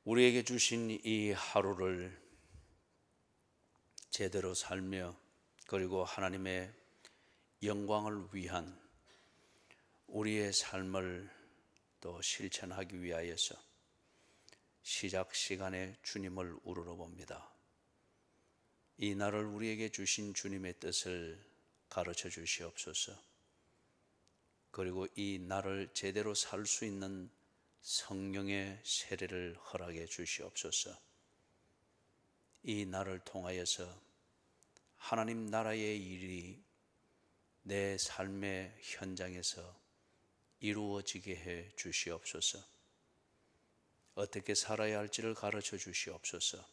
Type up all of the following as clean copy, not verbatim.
우리에게 주신 이 하루를 제대로 살며 그리고 하나님의 영광을 위한 우리의 삶을 또 실천하기 위하여서 시작 시간에 주님을 우러러 봅니다. 이 날을 우리에게 주신 주님의 뜻을 가르쳐 주시옵소서. 그리고 이 날을 제대로 살 수 있는 성령의 세례를 허락해 주시옵소서. 이 날을 통하여서 하나님 나라의 일이 내 삶의 현장에서 이루어지게 해 주시옵소서. 어떻게 살아야 할지를 가르쳐 주시옵소서.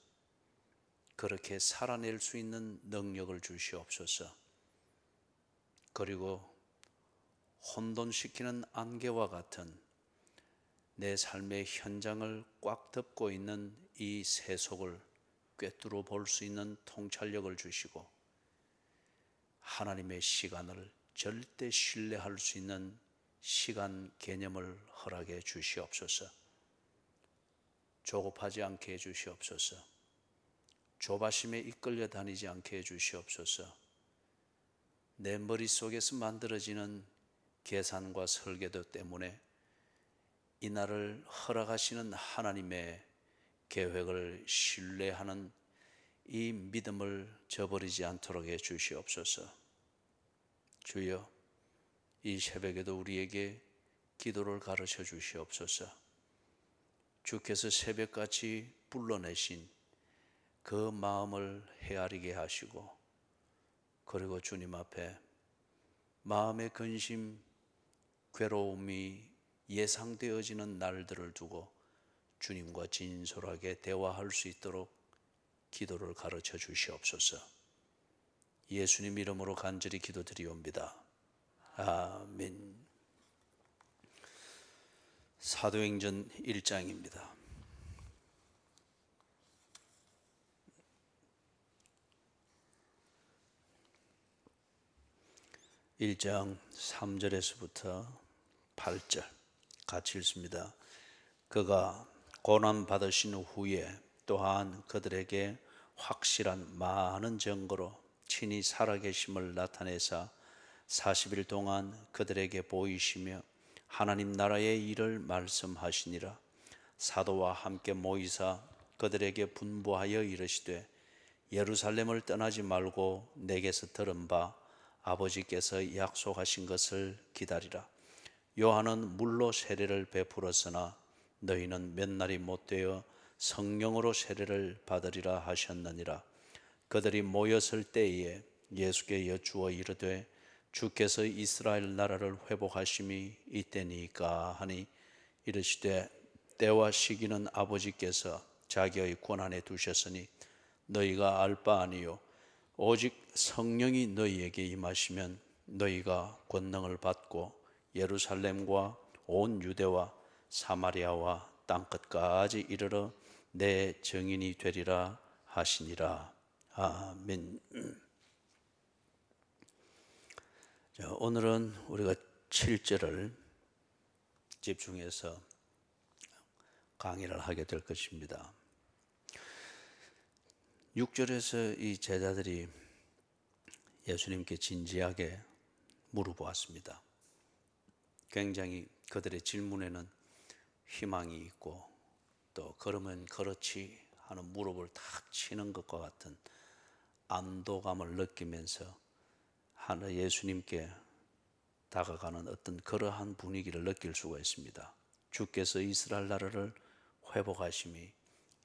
그렇게 살아낼 수 있는 능력을 주시옵소서. 그리고 혼돈시키는 안개와 같은 내 삶의 현장을 꽉 덮고 있는 이 세속을 꿰뚫어 볼 수 있는 통찰력을 주시고 하나님의 시간을 절대 신뢰할 수 있는 시간 개념을 허락해 주시옵소서. 조급하지 않게 해 주시옵소서. 조바심에 이끌려 다니지 않게 해 주시옵소서. 내 머릿속에서 만들어지는 계산과 설계도 때문에 이날을 허락하시는 하나님의 계획을 신뢰하는 이 믿음을 저버리지 않도록 해 주시옵소서. 주여, 이 새벽에도 우리에게 기도를 가르쳐 주시옵소서. 주께서 새벽같이 불러내신 그 마음을 헤아리게 하시고 그리고 주님 앞에 마음의 근심, 괴로움이 예상되어지는 날들을 두고 주님과 진솔하게 대화할 수 있도록 기도를 가르쳐 주시옵소서. 예수님 이름으로 간절히 기도드리옵니다. 아멘. 사도행전 1장입니다. 1장 3절에서부터 8절 같이 읽습니다. 그가 고난 받으신 후에 또한 그들에게 확실한 많은 증거로 친히 살아계심을 나타내사 40일 동안 그들에게 보이시며 하나님 나라의 일을 말씀하시니라. 사도와 함께 모이사 그들에게 분부하여 이르시되 예루살렘을 떠나지 말고 내게서 들은 바 아버지께서 약속하신 것을 기다리라. 요한은 물로 세례를 베풀었으나 너희는 몇 날이 못되어 성령으로 세례를 받으리라 하셨느니라. 그들이 모였을 때에 예수께 여쭈어 이르되 주께서 이스라엘 나라를 회복하심이 이때니까 하니 이르시되 때와 시기는 아버지께서 자기의 권한에 두셨으니 너희가 알 바 아니요 오직 성령이 너희에게 임하시면 너희가 권능을 받고 예루살렘과 온 유대와 사마리아와 땅끝까지 이르러 내 증인이 되리라 하시니라. 아멘. 오늘은 우리가 7절을 집중해서 강의를 하게 될 것입니다. 6절에서 이 제자들이 예수님께 진지하게 물어보았습니다. 굉장히 그들의 질문에는 희망이 있고 또 그러면 그렇지 하는 무릎을 탁 치는 것과 같은 안도감을 느끼면서 하나 예수님께 다가가는 어떤 그러한 분위기를 느낄 수가 있습니다. 주께서 이스라엘 나라를 회복하심이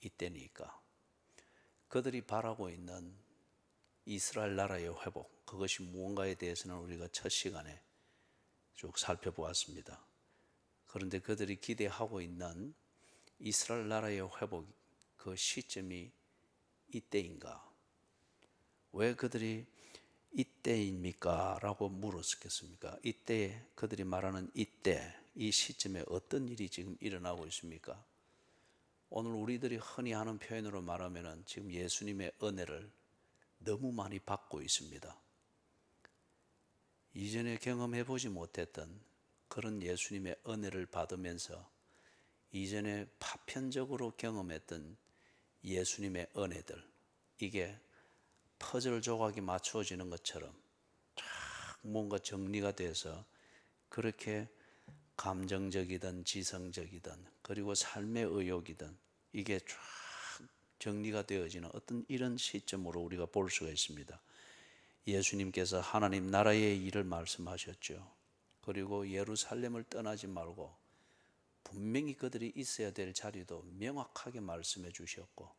이때니까. 그들이 바라고 있는 이스라엘 나라의 회복, 그것이 무언가에 대해서는 우리가 첫 시간에 쭉 살펴보았습니다. 그런데 그들이 기대하고 있는 이스라엘 나라의 회복, 그 시점이 이때인가? 왜 그들이 이때입니까? 라고 물었겠습니까? 이때, 그들이 말하는 이때, 이 시점에 어떤 일이 지금 일어나고 있습니까? 오늘 우리들이 흔히 하는 표현으로 말하면 지금 예수님의 은혜를 너무 많이 받고 있습니다. 이전에 경험해보지 못했던 그런 예수님의 은혜를 받으면서 이전에 파편적으로 경험했던 예수님의 은혜들, 이게 퍼즐 조각이 맞추어지는 것처럼 쫙 뭔가 정리가 돼서 그렇게 감정적이든 지성적이든 그리고 삶의 의욕이든 이게 쫙 정리가 되어지는 어떤 이런 시점으로 우리가 볼 수가 있습니다. 예수님께서 하나님 나라의 일을 말씀하셨죠. 그리고 예루살렘을 떠나지 말고 분명히 그들이 있어야 될 자리도 명확하게 말씀해 주셨고,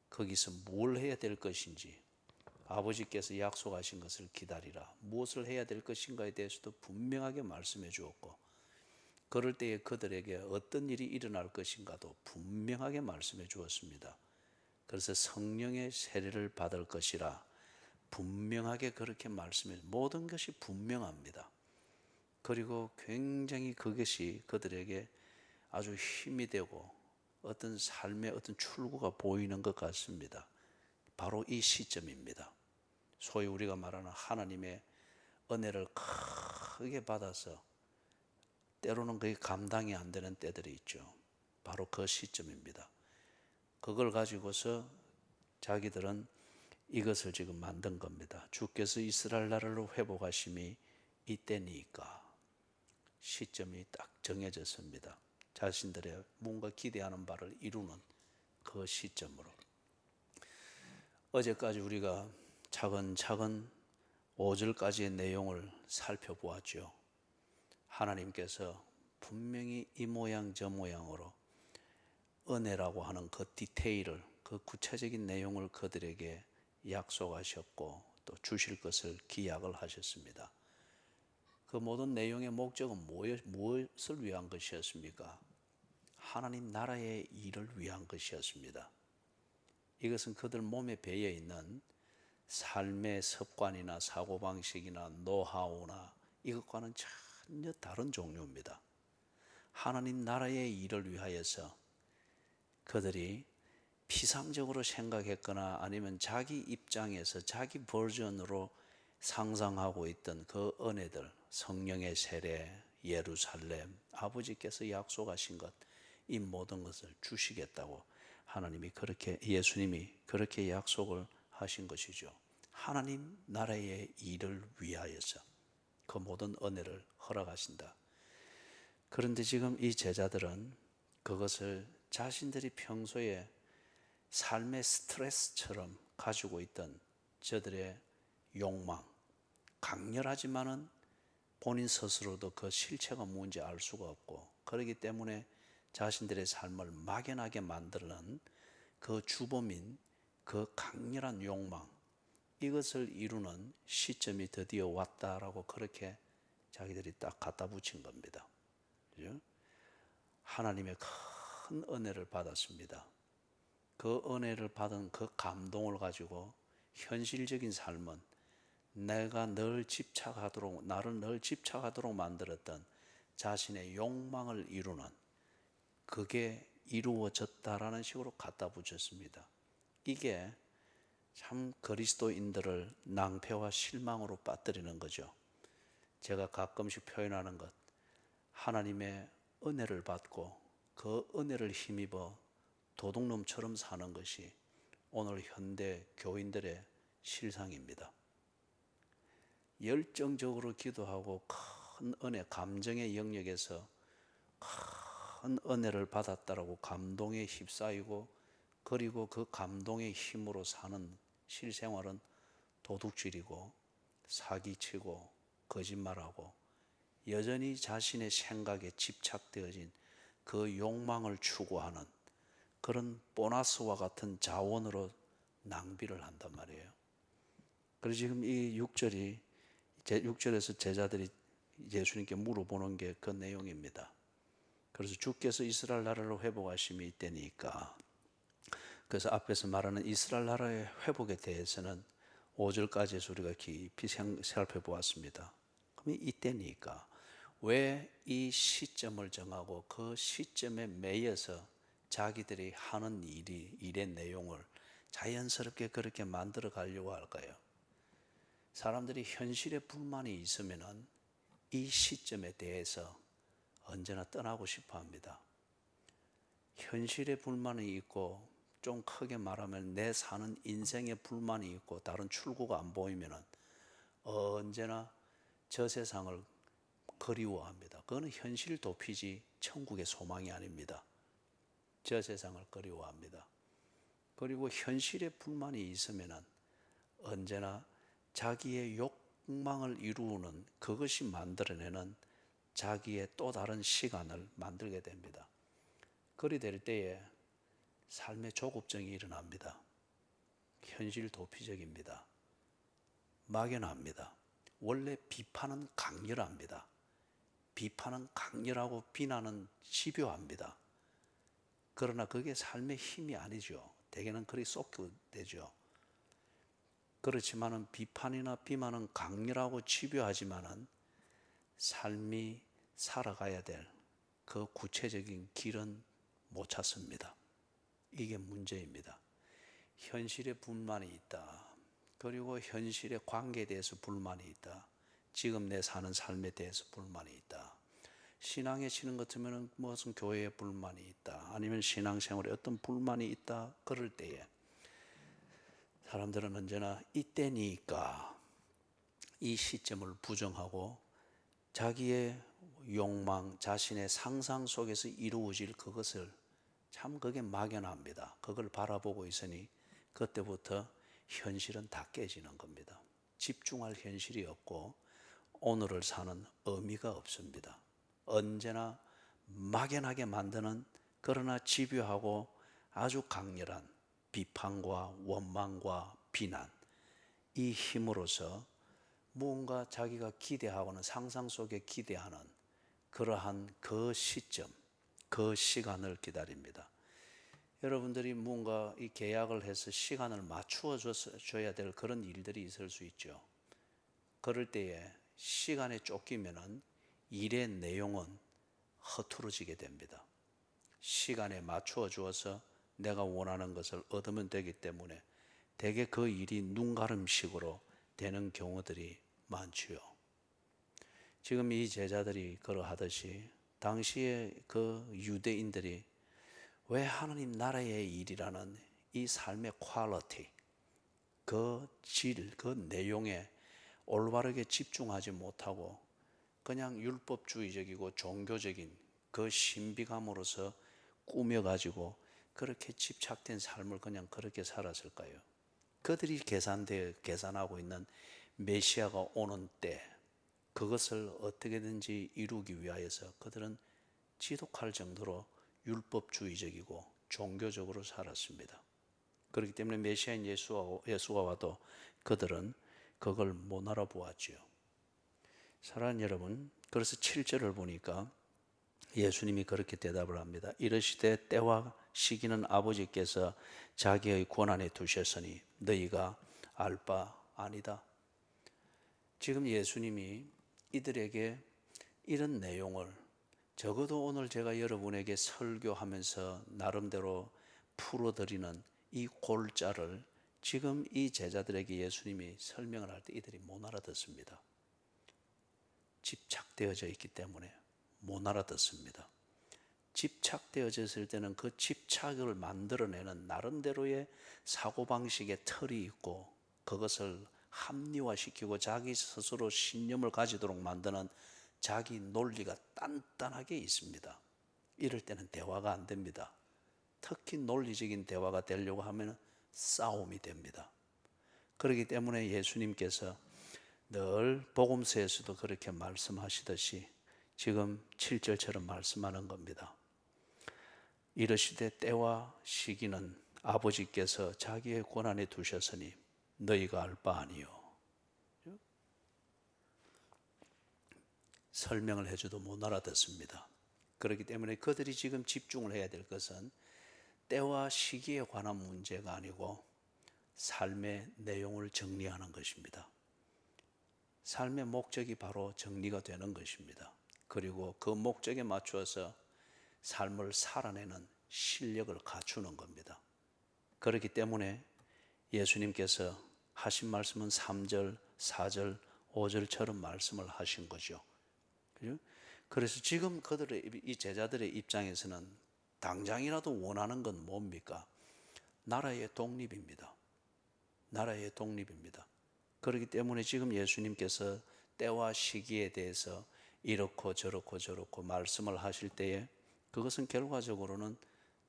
거기서 뭘 해야 될 것인지, 아버지께서 약속하신 것을 기다리라, 무엇을 해야 될 것인가에 대해서도 분명하게 말씀해 주었고, 그럴 때에 그들에게 어떤 일이 일어날 것인가도 분명하게 말씀해 주었습니다. 그래서 성령의 세례를 받을 것이라 분명하게 그렇게 말씀해, 모든 것이 분명합니다. 그리고 굉장히 그것이 그들에게 아주 힘이 되고 어떤 삶의 어떤 출구가 보이는 것 같습니다. 바로 이 시점입니다. 소위 우리가 말하는 하나님의 은혜를 크게 받아서 때로는 그게 감당이 안 되는 때들이 있죠. 바로 그 시점입니다. 그걸 가지고서 자기들은 이것을 지금 만든 겁니다. 주께서 이스라엘 나라를 회복하심이 이때니까. 시점이 딱 정해졌습니다. 자신들의 뭔가 기대하는 바를 이루는 그 시점으로. 어제까지 우리가 차근차근 5절까지의 내용을 살펴보았죠. 하나님께서 분명히 이 모양 저 모양으로 은혜라고 하는 그 디테일을, 그 구체적인 내용을 그들에게 약속하셨고 또 주실 것을 기약을 하셨습니다. 그 모든 내용의 목적은 무엇을 위한 것이었습니까? 하나님 나라의 일을 위한 것이었습니다. 이것은 그들 몸에 배어 있는 삶의 습관이나 사고방식이나 노하우나 이것과는 전혀 다른 종류입니다. 하나님 나라의 일을 위하여서 그들이 피상적으로 생각했거나 아니면 자기 입장에서 자기 버전으로 상상하고 있던 그 은혜들, 성령의 세례, 예루살렘, 아버지께서 약속하신 것, 이 모든 것을 주시겠다고 하나님이 그렇게, 예수님이 그렇게 약속을 하신 것이죠. 하나님 나라의 일을 위하여서 그 모든 은혜를 허락하신다. 그런데 지금 이 제자들은 그것을 자신들이 평소에 삶의 스트레스처럼 가지고 있던 저들의 욕망, 강렬하지만은 본인 스스로도 그 실체가 뭔지 알 수가 없고, 그렇기 때문에 자신들의 삶을 막연하게 만드는 그 주범인 그 강렬한 욕망, 이것을 이루는 시점이 드디어 왔다라고 그렇게 자기들이 딱 갖다 붙인 겁니다. 그죠? 하나님의 큰 은혜를 받았습니다. 그 은혜를 받은 그 감동을 가지고 현실적인 삶은 내가 늘 집착하도록, 나를 늘 집착하도록 만들었던 자신의 욕망을 이루는, 그게 이루어졌다라는 식으로 갖다 붙였습니다. 이게 참 그리스도인들을 낭패와 실망으로 빠뜨리는 거죠. 제가 가끔씩 표현하는 것, 하나님의 은혜를 받고 그 은혜를 힘입어 도둑놈처럼 사는 것이 오늘 현대 교인들의 실상입니다. 열정적으로 기도하고 큰 은혜, 감정의 영역에서 큰 은혜를 받았다라고 감동에 휩싸이고, 그리고 그 감동의 힘으로 사는 실생활은 도둑질이고 사기치고 거짓말하고 여전히 자신의 생각에 집착되어진 그 욕망을 추구하는 그런 보너스와 같은 자원으로 낭비를 한단 말이에요. 그래서 지금 이 6절에서 제자들이 예수님께 물어보는 게 그 내용입니다. 그래서 주께서 이스라엘 나라를 회복하심이 이때니까. 그래서 앞에서 말하는 이스라엘 나라의 회복에 대해서는 5절까지 해서 우리가 깊이 살펴보았습니다. 그럼 이때니까 왜 이 시점을 정하고 그 시점에 매여서 자기들이 하는 일의 내용을 자연스럽게 그렇게 만들어 가려고 할까요? 사람들이 현실에 불만이 있으면은 이 시점에 대해서 언제나 떠나고 싶어 합니다. 현실의 불만이 있고, 좀 크게 말하면 내 사는 인생의 불만이 있고 다른 출구가 안 보이면 언제나 저 세상을 그리워합니다. 그거는 현실 도피지 천국의 소망이 아닙니다. 저 세상을 그리워합니다. 그리고 현실의 불만이 있으면 언제나 자기의 욕망을 이루는, 그것이 만들어내는 자기의 또 다른 시간을 만들게 됩니다. 그리 될 때에 삶의 조급증이 일어납니다. 현실 도피적입니다. 막연합니다. 원래 비판은 강렬합니다. 비판은 강렬하고 비난은 집요합니다. 그러나 그게 삶의 힘이 아니죠. 대개는 그리 쏟게 되죠. 그렇지만은 비판이나 비난은 강렬하고 집요하지만은 삶이 살아가야 될 그 구체적인 길은 못 찾습니다. 이게 문제입니다. 현실에 불만이 있다. 그리고 현실의 관계에 대해서 불만이 있다. 지금 내 사는 삶에 대해서 불만이 있다. 신앙에 치는 것 같으면 무슨 교회에 불만이 있다. 아니면 신앙생활에 어떤 불만이 있다. 그럴 때에 사람들은 언제나 이때니까 이 시점을 부정하고 자기의 욕망, 자신의 상상 속에서 이루어질 그것을, 참 그게 막연합니다. 그걸 바라보고 있으니 그때부터 현실은 다 깨지는 겁니다. 집중할 현실이 없고 오늘을 사는 의미가 없습니다. 언제나 막연하게 만드는, 그러나 집요하고 아주 강렬한 비판과 원망과 비난, 이 힘으로서 무언가 자기가 기대하고는 상상 속에 기대하는 그러한 그 시점, 그 시간을 기다립니다. 여러분들이 뭔가 이 계약을 해서 시간을 맞추어 줘야 될 그런 일들이 있을 수 있죠. 그럴 때에 시간에 쫓기면은 일의 내용은 허투루지게 됩니다. 시간에 맞추어 주어서 내가 원하는 것을 얻으면 되기 때문에 대개 그 일이 눈가름식으로 되는 경우들이 많지요. 지금 이 제자들이 그러하듯이 당시에 그 유대인들이 왜 하나님 나라의 일이라는 이 삶의 퀄리티, 그 질, 그 내용에 올바르게 집중하지 못하고 그냥 율법주의적이고 종교적인 그 신비감으로서 꾸며가지고 그렇게 집착된 삶을 그냥 그렇게 살았을까요? 그들이 계산하고 있는 메시아가 오는 때, 그것을 어떻게든지 이루기 위하여서 그들은 지독할 정도로 율법주의적이고 종교적으로 살았습니다. 그렇기 때문에 메시아인 예수가 와도 그들은 그걸 못 알아보았지요. 사랑하는 여러분, 그래서 7절을 보니까 예수님이 그렇게 대답을 합니다. 이르시되 때와 시기는 아버지께서 자기의 권한에 두셨으니 너희가 알 바 아니다. 지금 예수님이 이들에게 이런 내용을, 적어도 오늘 제가 여러분에게 설교하면서 나름대로 풀어드리는 이 골자를 지금 이 제자들에게 예수님이 설명을 할 때 이들이 못 알아듣습니다. 집착되어져 있기 때문에 못 알아듣습니다. 집착되어졌을 때는 그 집착을 만들어내는 나름대로의 사고방식의 틀이 있고 그것을 합리화시키고 자기 스스로 신념을 가지도록 만드는 자기 논리가 단단하게 있습니다. 이럴 때는 대화가 안 됩니다. 특히 논리적인 대화가 되려고 하면 싸움이 됩니다. 그렇기 때문에 예수님께서 늘 복음서에서도 그렇게 말씀하시듯이 지금 7절처럼 말씀하는 겁니다. 이르시되 때와 시기는 아버지께서 자기의 권한에 두셨으니 너희가 알 바 아니요. 설명을 해줘도 못 알아듣습니다. 그렇기 때문에 그들이 지금 집중을 해야 될 것은 때와 시기에 관한 문제가 아니고 삶의 내용을 정리하는 것입니다. 삶의 목적이 바로 정리가 되는 것입니다. 그리고 그 목적에 맞추어서 삶을 살아내는 실력을 갖추는 겁니다. 그렇기 때문에 예수님께서 하신 말씀은 3절, 4절, 5절처럼 말씀을 하신 거죠. 그래서 지금 이 제자들의 입장에서는 당장이라도 원하는 건 뭡니까? 나라의 독립입니다. 나라의 독립입니다. 그렇기 때문에 지금 예수님께서 때와 시기에 대해서 이렇고 저렇고 저렇고 말씀을 하실 때에 그것은 결과적으로는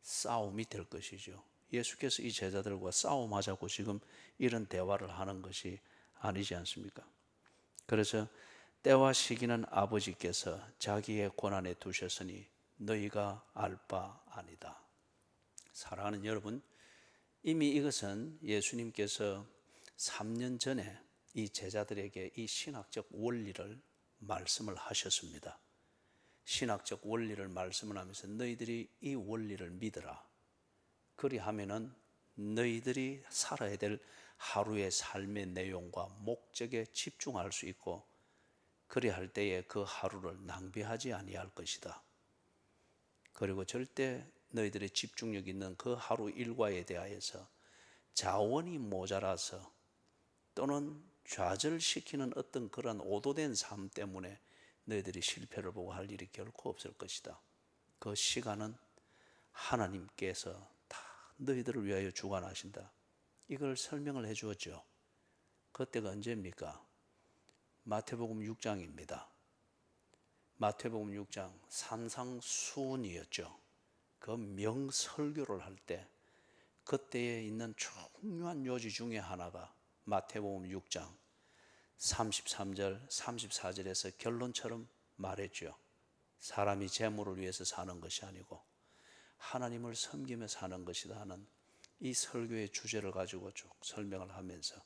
싸움이 될 것이죠. 예수께서 이 제자들과 싸움하자고 지금 이런 대화를 하는 것이 아니지 않습니까? 그래서 때와 시기는 아버지께서 자기의 권한에 두셨으니 너희가 알 바 아니다. 사랑하는 여러분, 이미 이것은 예수님께서 3년 전에 이 제자들에게 이 신학적 원리를 말씀을 하셨습니다. 신학적 원리를 말씀을 하면서 너희들이 이 원리를 믿어라. 그리하면은 너희들이 살아야 될 하루의 삶의 내용과 목적에 집중할 수 있고, 그리할 때에 그 하루를 낭비하지 아니할 것이다. 그리고 절대 너희들의 집중력 있는 그 하루 일과에 대하여서 자원이 모자라서 또는 좌절시키는 어떤 그런 오도된 삶 때문에 너희들이 실패를 보고 할 일이 결코 없을 것이다. 그 시간은 하나님께서 다 너희들을 위하여 주관하신다. 이걸 설명을 해 주었죠. 그때가 언제입니까? 마태복음 6장입니다. 마태복음 6장 산상수훈이었죠. 그 명설교를 할 때 그때에 있는 중요한 요지 중에 하나가 마태복음 6장 33절 34절에서 결론처럼 말했죠. 사람이 재물을 위해서 사는 것이 아니고 하나님을 섬기며 사는 것이다 하는 이 설교의 주제를 가지고 쭉 설명을 하면서,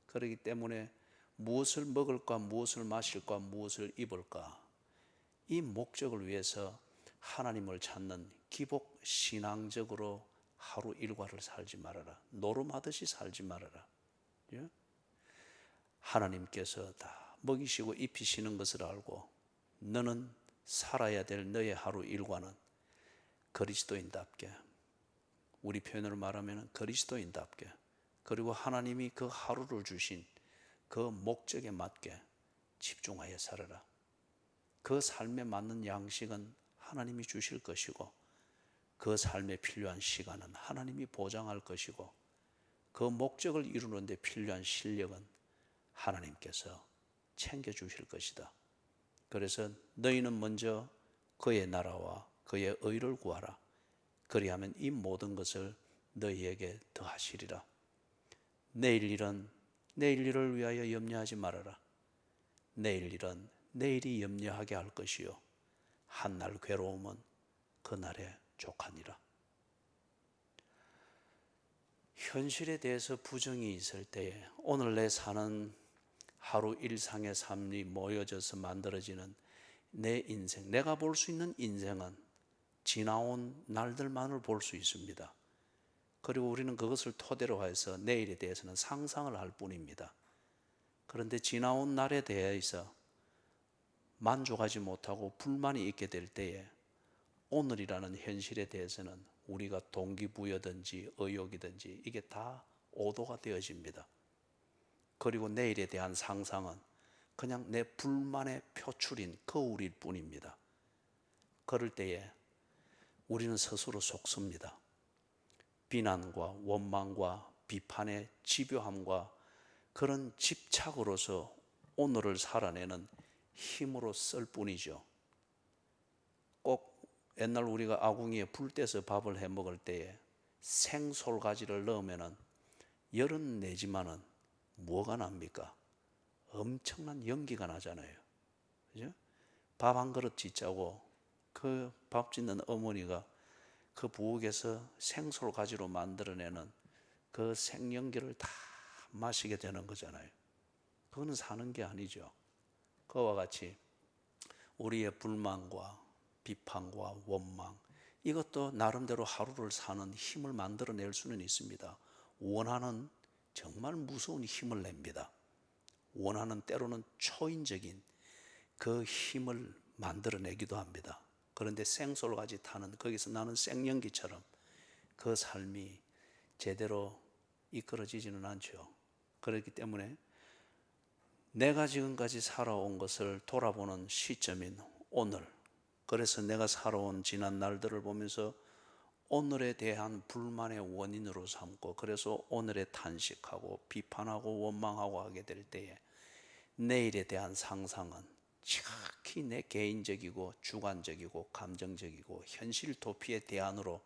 그렇기 때문에 무엇을 먹을까, 무엇을 마실까, 무엇을 입을까, 이 목적을 위해서 하나님을 찾는 기복 신앙적으로 하루 일과를 살지 말아라. 노름하듯이 살지 말아라. 예? 하나님께서 다 먹이시고 입히시는 것을 알고 너는 살아야 될 너의 하루 일과는 그리스도인답게, 우리 표현으로 말하면 그리스도인답게, 그리고 하나님이 그 하루를 주신 그 목적에 맞게 집중하여 살아라. 그 삶에 맞는 양식은 하나님이 주실 것이고, 그 삶에 필요한 시간은 하나님이 보장할 것이고, 그 목적을 이루는 데 필요한 실력은 하나님께서 챙겨주실 것이다. 그래서 너희는 먼저 그의 나라와 그의 의를 구하라. 그리하면 이 모든 것을 너희에게 더하시리라. 내일 일을 위하여 염려하지 말아라. 내일 일은 내일이 염려하게 할 것이요 한날 괴로움은 그날에 족하니라. 현실에 대해서 부정이 있을 때에 오늘 내 사는 하루 일상의 삶이 모여져서 만들어지는 내 인생, 내가 볼 수 있는 인생은 지나온 날들만을 볼 수 있습니다. 그리고 우리는 그것을 토대로 해서 내일에 대해서는 상상을 할 뿐입니다. 그런데 지나온 날에 대해서 만족하지 못하고 불만이 있게 될 때에 오늘이라는 현실에 대해서는 우리가 동기부여든지 의욕이든지 이게 다 오도가 되어집니다. 그리고 내일에 대한 상상은 그냥 내 불만의 표출인 거울일 뿐입니다. 그럴 때에 우리는 스스로 속습니다. 비난과 원망과 비판의 집요함과 그런 집착으로서 오늘을 살아내는 힘으로 쓸 뿐이죠. 꼭 옛날 우리가 아궁이에 불 떼서 밥을 해 먹을 때에 생솔가지를 넣으면은 열은 내지만은 뭐가 납니까? 엄청난 연기가 나잖아요. 그죠? 밥 한 그릇 짓자고 그 밥 짓는 어머니가 그 부엌에서 생솔가지로 만들어내는 그 생연기를 다 마시게 되는 거잖아요. 그거는 사는 게 아니죠. 그와 같이 우리의 불만과 비판과 원망, 이것도 나름대로 하루를 사는 힘을 만들어낼 수는 있습니다. 원하는 정말 무서운 힘을 냅니다. 원하는 때로는 초인적인 그 힘을 만들어내기도 합니다. 그런데 생솔가지 타는 거기서 나는 생연기처럼 그 삶이 제대로 이끌어지지는 않죠. 그렇기 때문에 내가 지금까지 살아온 것을 돌아보는 시점인 오늘, 그래서 내가 살아온 지난 날들을 보면서 오늘에 대한 불만의 원인으로 삼고, 그래서 오늘에 탄식하고 비판하고 원망하고 하게 될 때에 내일에 대한 상상은 지극히 내 개인적이고 주관적이고 감정적이고 현실 도피의 대안으로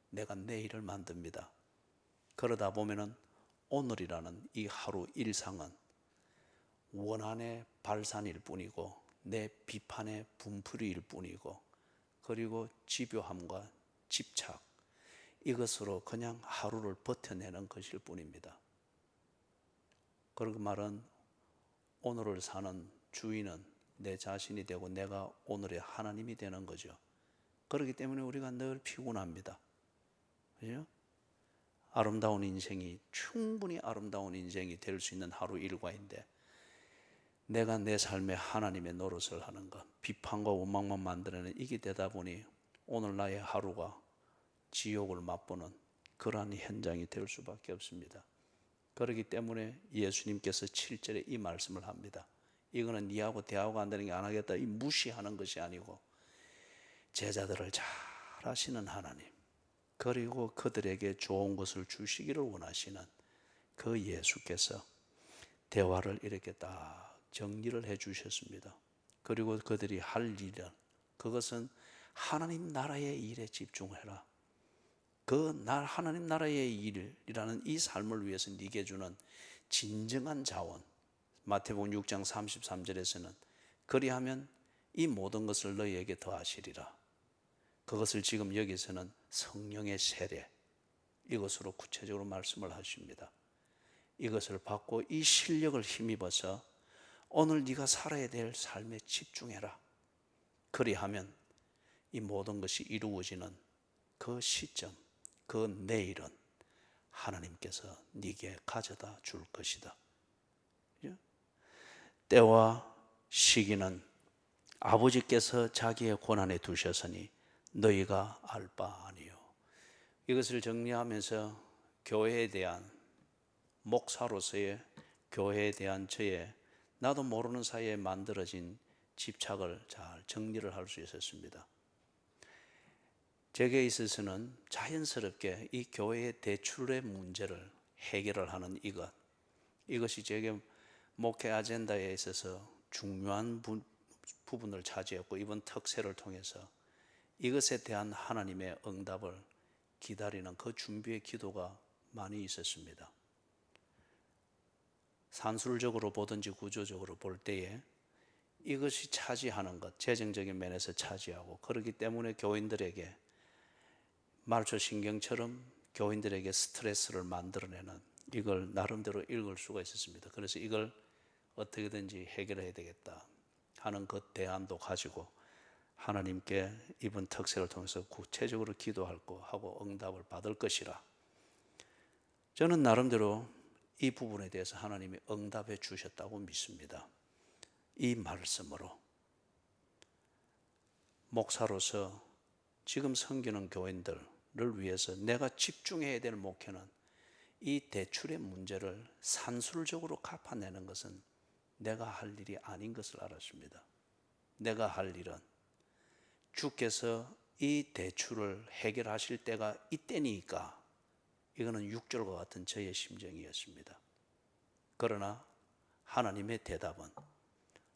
내가 내일을 만듭니다. 그러다 보면은 오늘이라는 이 하루 일상은 원한의 발산일 뿐이고 내 비판의 분풀이일 뿐이고, 그리고 집요함과 집착, 이것으로 그냥 하루를 버텨내는 것일 뿐입니다. 그 말은 오늘을 사는 주인은 내 자신이 되고 내가 오늘의 하나님이 되는 거죠. 그렇기 때문에 우리가 늘 피곤합니다. 그죠? 아름다운 인생이, 충분히 아름다운 인생이 될 수 있는 하루 일과인데, 내가 내 삶에 하나님의 노릇을 하는 것, 비판과 원망만 만들어내는 이게 되다 보니 오늘 나의 하루가 지옥을 맛보는 그러한 현장이 될 수밖에 없습니다. 그렇기 때문에 예수님께서 7절에 이 말씀을 합니다. 이거는 니하고 대하고 안 되는 게 안 하겠다, 이 무시하는 것이 아니고 제자들을 잘 아시는 하나님, 그리고 그들에게 좋은 것을 주시기를 원하시는 그 예수께서 대화를 이렇게 딱 정리를 해 주셨습니다. 그리고 그들이 할 일은, 그것은 하나님 나라의 일에 집중해라. 하나님 나라의 일이라는 이 삶을 위해서 네게 주는 진정한 자원, 마태복음 6장 33절에서는 그리하면 이 모든 것을 너희에게 더하시리라. 그것을 지금 여기서는 성령의 세례, 이것으로 구체적으로 말씀을 하십니다. 이것을 받고 이 실력을 힘입어서 오늘 네가 살아야 될 삶에 집중해라. 그리하면 이 모든 것이 이루어지는 그 시점, 그 내일은 하나님께서 네게 가져다 줄 것이다. 때와 시기는 아버지께서 자기의 권한에 두셨으니 너희가 알 바 아니요. 이것을 정리하면서 교회에 대한, 목사로서의 교회에 대한 저의 나도 모르는 사이에 만들어진 집착을 잘 정리를 할 수 있었습니다. 제게 있어서는 자연스럽게 이 교회의 대출의 문제를 해결을 하는 이것이 제게 목회 아젠다에 있어서 중요한 부분을 차지했고, 이번 특세를 통해서 이것에 대한 하나님의 응답을 기다리는 그 준비의 기도가 많이 있었습니다. 산술적으로 보든지 구조적으로 볼 때에 이것이 차지하는 것, 재정적인 면에서 차지하고, 그렇기 때문에 교인들에게 말초신경처럼 교인들에게 스트레스를 만들어내는, 이걸 나름대로 읽을 수가 있었습니다. 그래서 이걸 어떻게든지 해결해야 되겠다 하는 그 대안도 가지고 하나님께 이번 특세를 통해서 구체적으로 기도할 거 하고 응답을 받을 것이라, 저는 나름대로 이 부분에 대해서 하나님이 응답해 주셨다고 믿습니다. 이 말씀으로 목사로서 지금 섬기는 교인들을 위해서 내가 집중해야 될 목회는 이 대출의 문제를 산술적으로 갚아내는 것은 내가 할 일이 아닌 것을 알았습니다. 내가 할 일은 주께서 이 대출을 해결하실 때가 이때니까, 이거는 6절과 같은 저의 심정이었습니다. 그러나 하나님의 대답은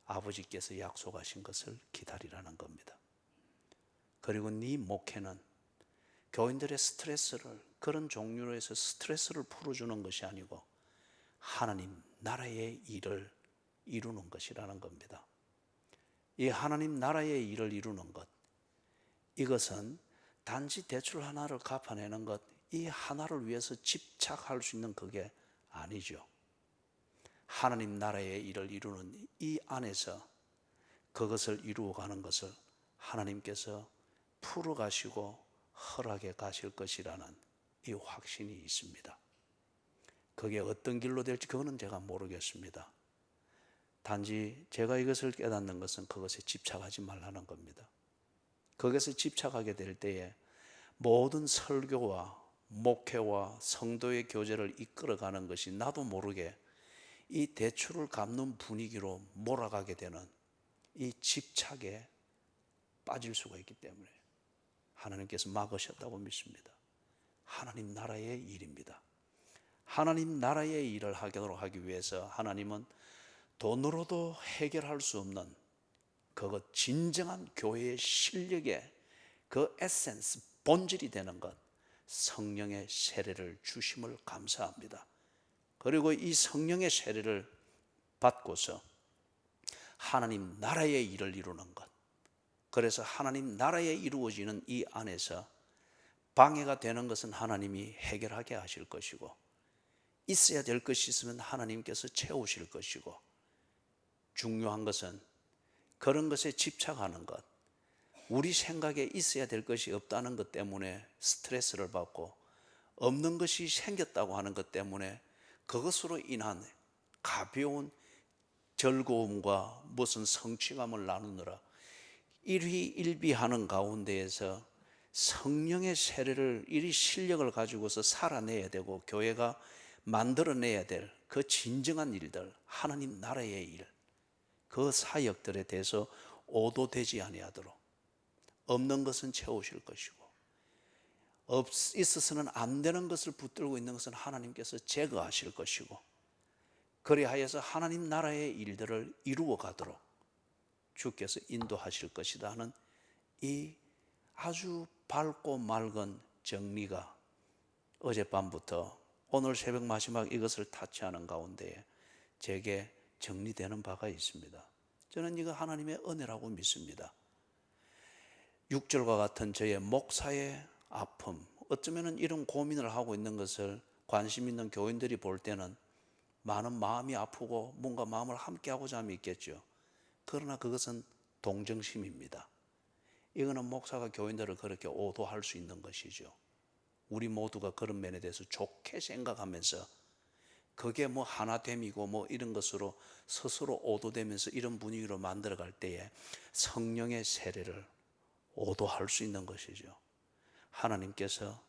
아버지께서 약속하신 것을 기다리라는 겁니다. 그리고 네 목회는 교인들의 스트레스를, 그런 종류로 해서 스트레스를 풀어주는 것이 아니고 하나님 나라의 일을 이루는 것이라는 겁니다. 이 하나님 나라의 일을 이루는 것, 이것은 단지 대출 하나를 갚아내는 것, 이 하나를 위해서 집착할 수 있는 그게 아니죠. 하나님 나라의 일을 이루는 이 안에서 그것을 이루어가는 것을 하나님께서 풀어가시고 허락해 가실 것이라는 이 확신이 있습니다. 그게 어떤 길로 될지 그거는 제가 모르겠습니다. 단지 제가 이것을 깨닫는 것은 그것에 집착하지 말라는 겁니다. 거기서 집착하게 될 때에 모든 설교와 목회와 성도의 교제를 이끌어가는 것이 나도 모르게 이 대출을 갚는 분위기로 몰아가게 되는 이 집착에 빠질 수가 있기 때문에 하나님께서 막으셨다고 믿습니다. 하나님 나라의 일입니다. 하나님 나라의 일을 하도록 하기 위해서 하나님은 돈으로도 해결할 수 없는 그것 진정한 교회의 실력의 그 에센스, 본질이 되는 것, 성령의 세례를 주심을 감사합니다. 그리고 이 성령의 세례를 받고서 하나님 나라의 일을 이루는 것, 그래서 하나님 나라에 이루어지는 이 안에서 방해가 되는 것은 하나님이 해결하게 하실 것이고, 있어야 될 것이 있으면 하나님께서 채우실 것이고, 중요한 것은 그런 것에 집착하는 것, 우리 생각에 있어야 될 것이 없다는 것 때문에 스트레스를 받고, 없는 것이 생겼다고 하는 것 때문에 그것으로 인한 가벼운 즐거움과 무슨 성취감을 나누느라 일희일비하는 가운데에서 성령의 세례를 이리 실력을 가지고서 살아내야 되고, 교회가 만들어내야 될 그 진정한 일들, 하나님 나라의 일, 그 사역들에 대해서 오도되지 아니하도록, 없는 것은 채우실 것이고, 있어서는 안 되는 것을 붙들고 있는 것은 하나님께서 제거하실 것이고, 그리하여서 하나님 나라의 일들을 이루어 가도록 주께서 인도하실 것이다 하는 이 아주 밝고 맑은 정리가 어젯밤부터 오늘 새벽 마지막 이것을 타치하는 가운데에 제게 정리되는 바가 있습니다. 저는 이거 하나님의 은혜라고 믿습니다. 6절과 같은 저의 목사의 아픔, 어쩌면 이런 고민을 하고 있는 것을 관심 있는 교인들이 볼 때는 많은 마음이 아프고 뭔가 마음을 함께하고자 함이 있겠죠. 그러나 그것은 동정심입니다. 이거는 목사가 교인들을 그렇게 오도할 수 있는 것이죠. 우리 모두가 그런 면에 대해서 좋게 생각하면서 그게 뭐 하나됨이고 뭐 이런 것으로 스스로 오도되면서 이런 분위기로 만들어갈 때에 성령의 세례를 오도할 수 있는 것이죠. 하나님께서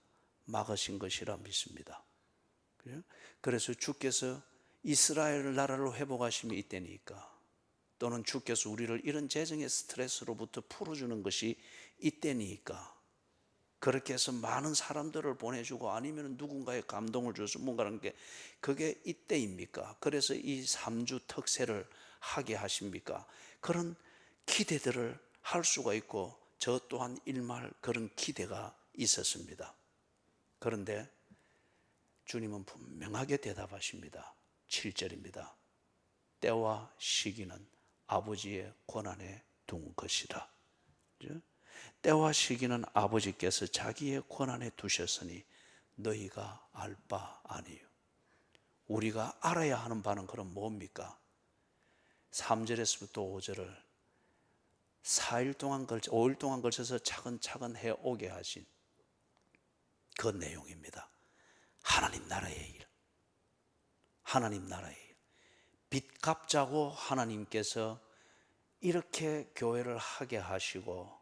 막으신 것이라 믿습니다. 그래서 주께서 이스라엘 나라를 회복하심이 이때니까, 또는 주께서 우리를 이런 재정의 스트레스로부터 풀어주는 것이 이때니까, 그렇게 해서 많은 사람들을 보내주고 아니면 누군가의 감동을 줘서 뭔가라는 게 그게 이때입니까? 그래서 이 3주 특세를 하게 하십니까? 그런 기대들을 할 수가 있고, 저 또한 일말 그런 기대가 있었습니다. 그런데 주님은 분명하게 대답하십니다. 7절입니다. 때와 시기는 아버지의 권한에 둔 것이라. 때와 시기는 아버지께서 자기의 권한에 두셨으니 너희가 알 바 아니요. 우리가 알아야 하는 바는 그럼 뭡니까? 3절에서부터 5절을 5일 동안 걸쳐서 차근차근 해오게 하신 그 내용입니다. 하나님 나라의 일, 하나님 나라의 일. 빚 갚자고 하나님께서 이렇게 교회를 하게 하시고,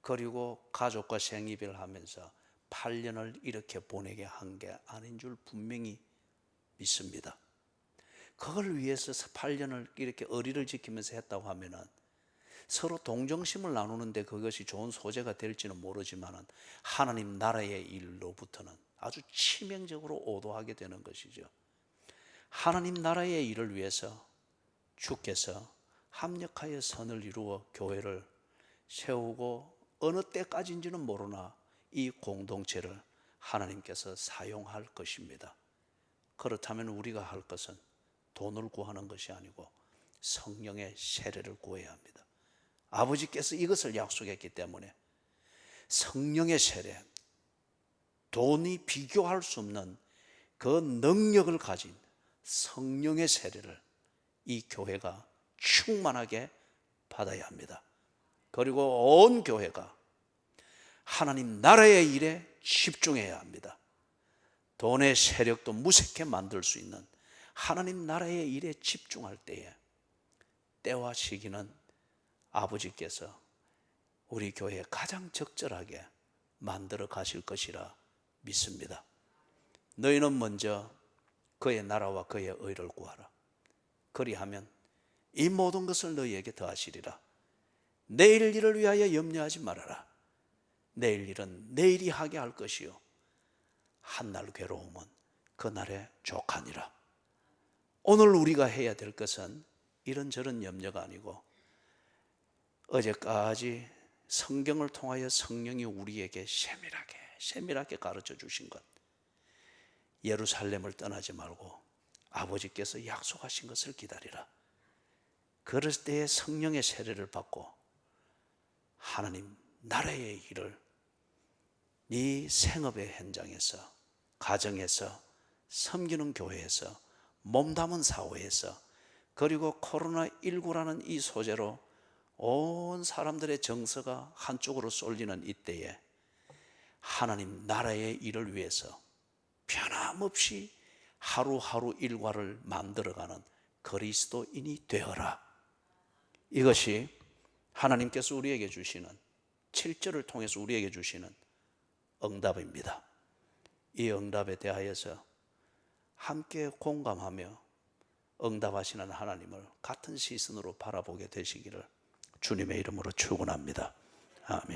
그리고 가족과 생이별을 하면서 8년을 이렇게 보내게 한 게 아닌 줄 분명히 믿습니다. 그걸 위해서 8년을 이렇게 의리를 지키면서 했다고 하면은 서로 동정심을 나누는데 그것이 좋은 소재가 될지는 모르지만 하나님 나라의 일로부터는 아주 치명적으로 오도하게 되는 것이죠. 하나님 나라의 일을 위해서 주께서 합력하여 선을 이루어 교회를 세우고 어느 때까지인지는 모르나 이 공동체를 하나님께서 사용할 것입니다. 그렇다면 우리가 할 것은 돈을 구하는 것이 아니고 성령의 세례를 구해야 합니다. 아버지께서 이것을 약속했기 때문에 성령의 세례, 돈이 비교할 수 없는 그 능력을 가진 성령의 세례를 이 교회가 충만하게 받아야 합니다. 그리고 온 교회가 하나님 나라의 일에 집중해야 합니다. 돈의 세력도 무색해 만들 수 있는 하나님 나라의 일에 집중할 때와 시기는 아버지께서 우리 교회에 가장 적절하게 만들어 가실 것이라 믿습니다. 너희는 먼저 그의 나라와 그의 의를 구하라. 그리하면 이 모든 것을 너희에게 더하시리라. 내일 일을 위하여 염려하지 말아라. 내일 일은 내일이 하게 할 것이요 한날 괴로움은 그날의 족하니라. 오늘 우리가 해야 될 것은 이런저런 염려가 아니고 어제까지 성경을 통하여 성령이 우리에게 세밀하게 가르쳐 주신 것, 예루살렘을 떠나지 말고 아버지께서 약속하신 것을 기다리라. 그럴 때에 성령의 세례를 받고 하나님 나라의 일을 네 생업의 현장에서, 가정에서, 섬기는 교회에서, 몸담은 사회에서, 그리고 코로나19라는 이 소재로 온 사람들의 정서가 한쪽으로 쏠리는 이때에 하나님 나라의 일을 위해서 변함없이 하루하루 일과를 만들어가는 그리스도인이 되어라. 이것이 하나님께서 우리에게 주시는 7절을 통해서 우리에게 주시는 응답입니다. 이 응답에 대하여서 함께 공감하며 응답하시는 하나님을 같은 시선으로 바라보게 되시기를 주님의 이름으로 축원합니다. 아멘.